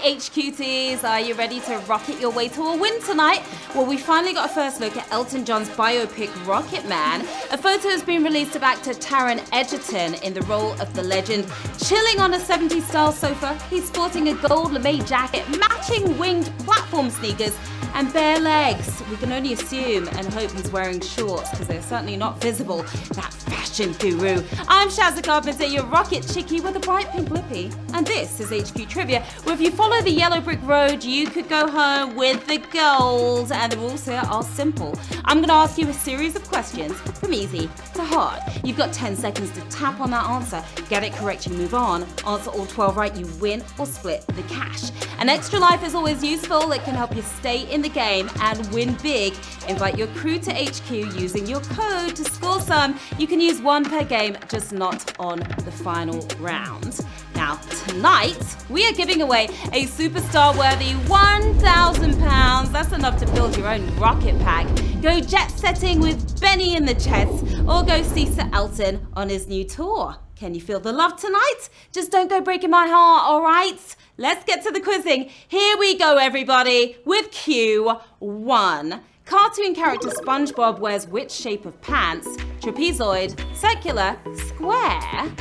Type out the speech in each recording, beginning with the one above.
HQTs, are you ready to rocket your way to a win tonight? Well, we finally got a first look at Elton John's biopic Rocket Man. A photo has been released of actor Taron Egerton in the role of the legend. Chilling on a 70s style sofa, he's sporting a gold lame jacket, matching winged platform sneakers, and bare legs. We can only assume and hope he's wearing shorts because they're certainly not visible. That fashion guru. I'm Sharon Carpenter, your rocket chickie with a bright pink lippy. And this is HQ Trivia, where if you follow the yellow brick road, you could go home with the gold. And the rules here are simple. I'm going to ask you a series of questions from easy to hard. You've got 10 seconds to tap on that answer. Get it correct, you move on. Answer all 12 right, you win or split the cash. An extra life is always useful. It can help you stay in the game and win big. Invite your crew to HQ using your code to score some. You can use one per game, just not on the final round. Now, tonight, we are giving away a superstar-worthy £1,000. That's enough to build your own rocket pack. Go jet-setting with Benny in the Jets, or go see Sir Elton on his new tour. Can you feel the love tonight? Just don't go breaking my heart, all right? Let's get to the quizzing. Here we go, everybody, with Q1. Cartoon character SpongeBob wears which shape of pants? Trapezoid, circular, square?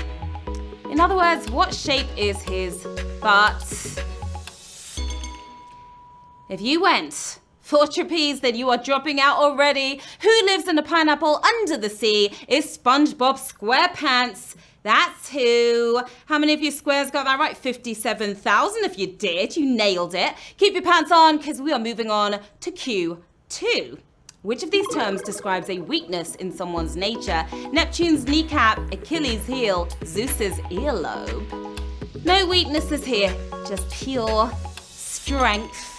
In other words, what shape is his butt? If you went for trapeze, then you are dropping out already. Who lives in a pineapple under the sea? Is SpongeBob SquarePants? That's who. How many of you squares got that right? 57,000. If you did, you nailed it. Keep your pants on because we are moving on to Q2. Which of these terms describes a weakness in someone's nature? Neptune's kneecap, Achilles' heel, Zeus's earlobe. No weaknesses here, just pure strength.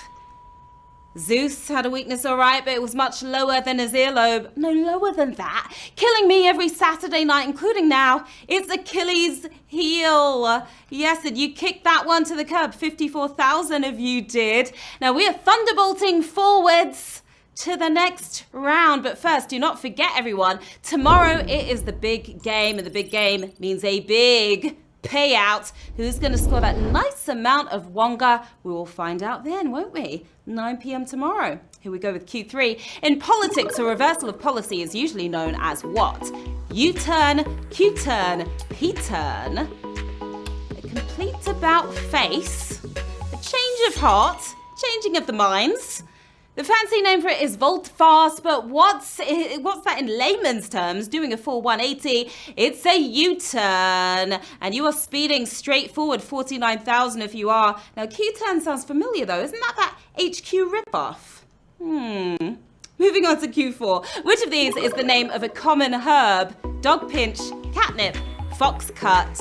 Zeus had a weakness, all right, but it was much lower than his earlobe. No, lower than that. Killing me every Saturday night, including now. It's Achilles' heel. Yes, and you kicked that one to the curb. 54,000 of you did. Now we are thunderbolting forwards to the next round. But first, do not forget, everyone, tomorrow it is the big game, and the big game means a big payout. Who's going to score that nice amount of wonga? We will find out then, won't we? 9 p.m. tomorrow. Here we go with Q3. In politics, a reversal of policy is usually known as what? U-turn, Q-turn, P-turn. A complete about face. A change of heart. Changing of the minds. The fancy name for it is volte-face, but what's that in layman's terms? Doing a full 180, it's a U-turn. And you are speeding straight forward, 49,000 if you are. Now, Q-turn sounds familiar though, isn't that HQ ripoff? Moving on to Q4. Which of these is the name of a common herb? Dog pinch, catnip, foxcut.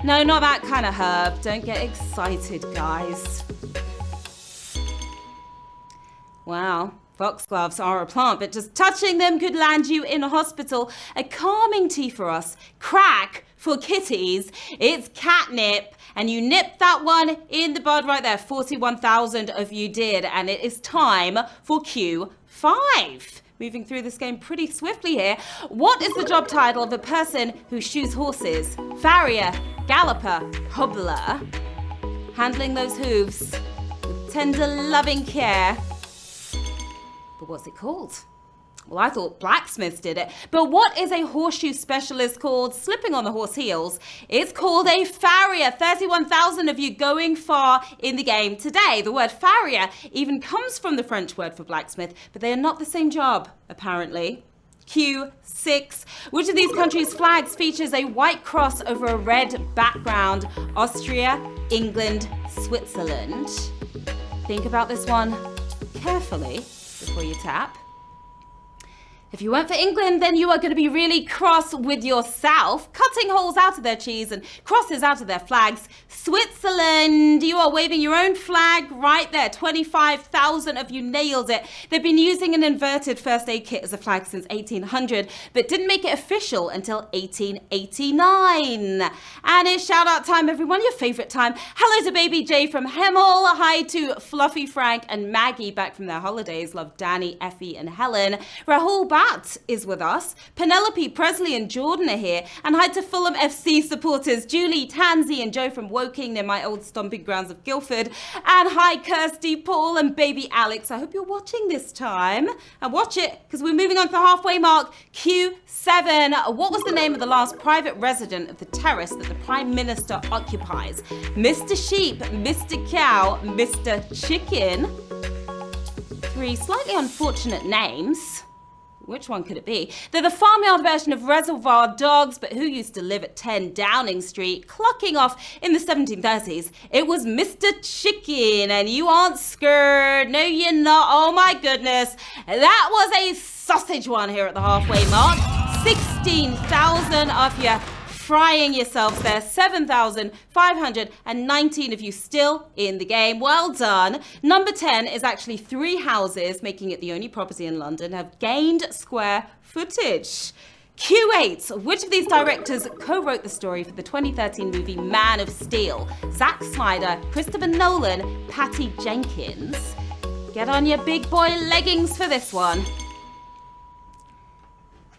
No, not that kind of herb. Don't get excited, guys. Wow, foxgloves are a plant, but just touching them could land you in a hospital. A calming tea for us. Crack for kitties. It's catnip. And you nipped that one in the bud right there. 41,000 of you did. And it is time for Q5. Moving through this game pretty swiftly here. What is the job title of a person who shoes horses? Farrier, galloper, hobbler. Handling those hooves with tender, loving care. But what's it called? Well, I thought blacksmiths did it. But what is a horseshoe specialist called? Slipping on the horse heels. It's called a farrier. 31,000 of you going far in the game today. The word farrier even comes from the French word for blacksmith, but they are not the same job, apparently. Q6. Which of these countries' flags features a white cross over a red background? Austria, England, Switzerland. Think about this one carefully before you tap. If you went for England, then you are going to be really cross with yourself, cutting holes out of their cheese and crosses out of their flags. Switzerland, you are waving your own flag right there. 25,000 of you nailed it. They've been using an inverted first aid kit as a flag since 1800, but didn't make it official until 1889. And it's shout out time, everyone, your favorite time. Hello to Baby J from Hemel. Hi to Fluffy Frank and Maggie back from their holidays. Love Danny, Effie and Helen. Rahul Pratt is with us. Penelope, Presley and Jordan are here. And hi to Fulham FC supporters, Julie, Tansy and Joe from Woking near my old stomping grounds of Guildford. And hi Kirsty, Paul and baby Alex. I hope you're watching this time. And watch it, because we're moving on to the halfway mark. Q7. What was the name of the last private resident of the terrace that the Prime Minister occupies? Mr. Sheep, Mr. Cow, Mr. Chicken. Three slightly unfortunate names. Which one could it be? They're the farmyard version of Reservoir Dogs, but who used to live at 10 Downing Street, clocking off in the 1730s? It was Mr. Chicken, and you aren't scared. No, you're not. Oh my goodness. That was a sausage one here at the halfway mark. 16,000 of you frying yourselves there. 7,519 of you still in the game. Well done. Number 10 is actually 3 houses, making it the only property in London have gained square footage. Q8. Which of these directors co-wrote the story for the 2013 movie Man of Steel? Zack Snyder, Christopher Nolan, Patty Jenkins. Get on your big boy leggings for this one.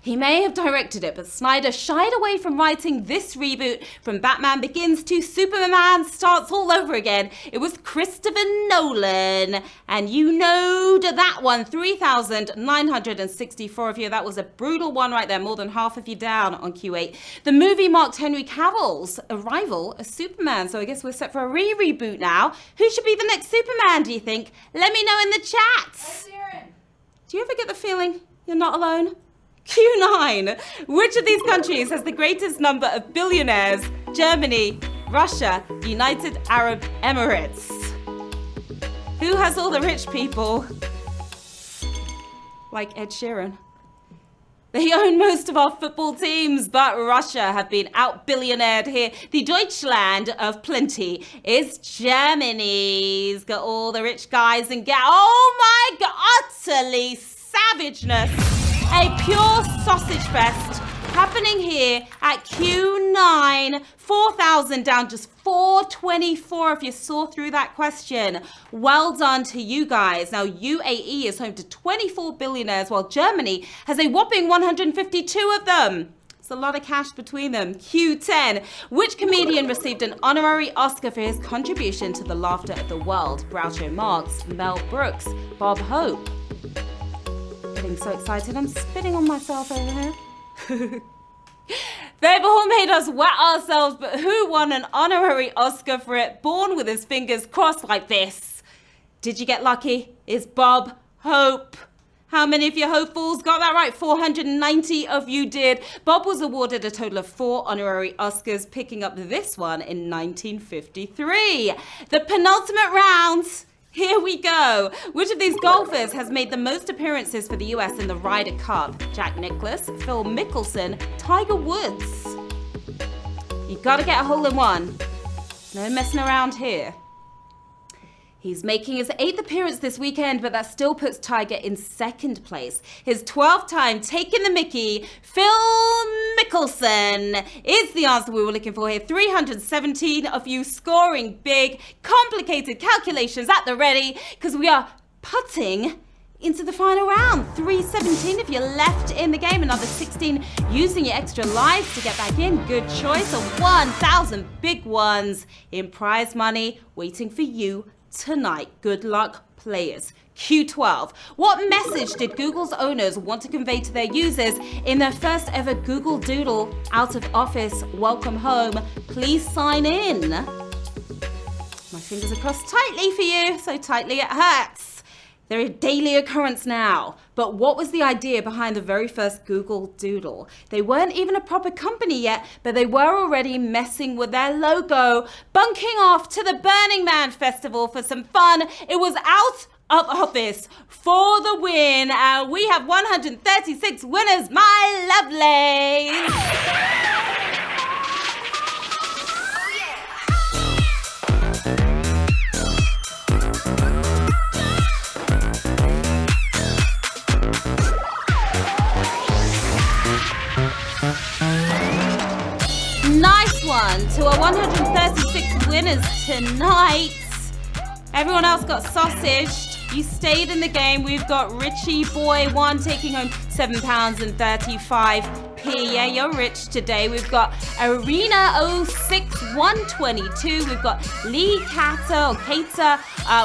He may have directed it, but Snyder shied away from writing this reboot. From Batman Begins to Superman Starts All Over Again. It was Christopher Nolan. And you knowed that one. 3,964 of you. That was a brutal one right there. More than half of you down on Q8. The movie marked Henry Cavill's arrival as Superman. So I guess we're set for a reboot now. Who should be the next Superman, do you think? Let me know in the chat. Sharon. Do you ever get the feeling you're not alone? Q9. Which of these countries has the greatest number of billionaires? Germany, Russia, United Arab Emirates. Who has all the rich people? Like Ed Sheeran. They own most of our football teams, but Russia have been out-billionaired here. The Deutschland of plenty is Germany's got all the rich guys and oh my God, utterly savageness. A pure sausage fest happening here at Q9. 4,000 down, just 424 if you saw through that question. Well done to you guys. Now, UAE is home to 24 billionaires, while Germany has a whopping 152 of them. It's a lot of cash between them. Q10. Which comedian received an honorary Oscar for his contribution to the laughter of the world? Groucho Marx, Mel Brooks, Bob Hope. Getting so excited, I'm spitting on myself over here. They've all made us wet ourselves, but who won an honorary Oscar for it? Born with his fingers crossed like this. Did you get lucky? It's Bob Hope. How many of you hopefuls got that right? 490 of you did. Bob was awarded a total of 4 honorary Oscars, picking up this one in 1953. The penultimate round. Here we go. Which of these golfers has made the most appearances for the US in the Ryder Cup? Jack Nicklaus, Phil Mickelson, Tiger Woods. You gotta get a hole in one. No messing around here. He's making his 8th appearance this weekend, but that still puts Tiger in 2nd place. His 12th time taking the mickey, Phil Mickelson is the answer we were looking for here. 317 of you scoring big, complicated calculations at the ready, because we are putting into the final round. 317 if you're left in the game, another 16 using your extra lives to get back in. Good choice of 1,000 big ones in prize money waiting for you tonight. Good luck, players. Q12. What message did Google's owners want to convey to their users in their first ever Google Doodle out of office welcome home? Please sign in. My fingers are crossed tightly for you, so tightly it hurts. They're a daily occurrence now. But what was the idea behind the very first Google Doodle? They weren't even a proper company yet, but they were already messing with their logo, bunking off to the Burning Man Festival for some fun. It was out of office for the win. We have 136 winners, my lovelies. Nice one to our 136 winners tonight. Everyone else got sausaged. You stayed in the game. We've got Richie Boy 1 taking home £7.35. Yeah, you're rich today. We've got Arena 06 122. We've got Lee Kata.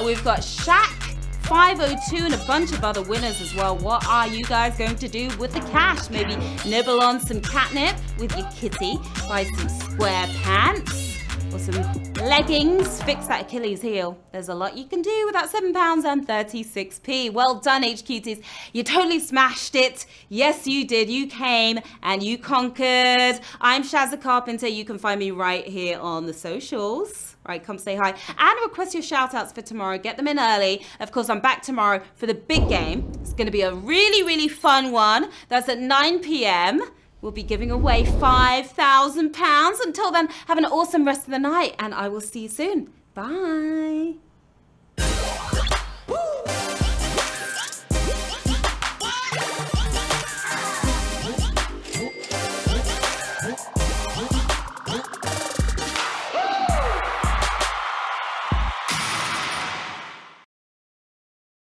We've got Shaq 502 and a bunch of other winners as well. What are you guys going to do with the cash? Maybe nibble on some catnip with your kitty, buy some square pants or some leggings, fix that Achilles heel. There's a lot you can do with that £7.36. Well done, HQTs. You totally smashed it. Yes, you did. You came and you conquered. I'm Sharon Carpenter. You can find me right here on the socials. Right, come say hi and request your shout outs for tomorrow. Get them in early. Of course, I'm back tomorrow for the big game. It's going to be a really, really fun one. That's at 9 p.m. We'll be giving away £5,000. Until then, have an awesome rest of the night and I will see you soon. Bye.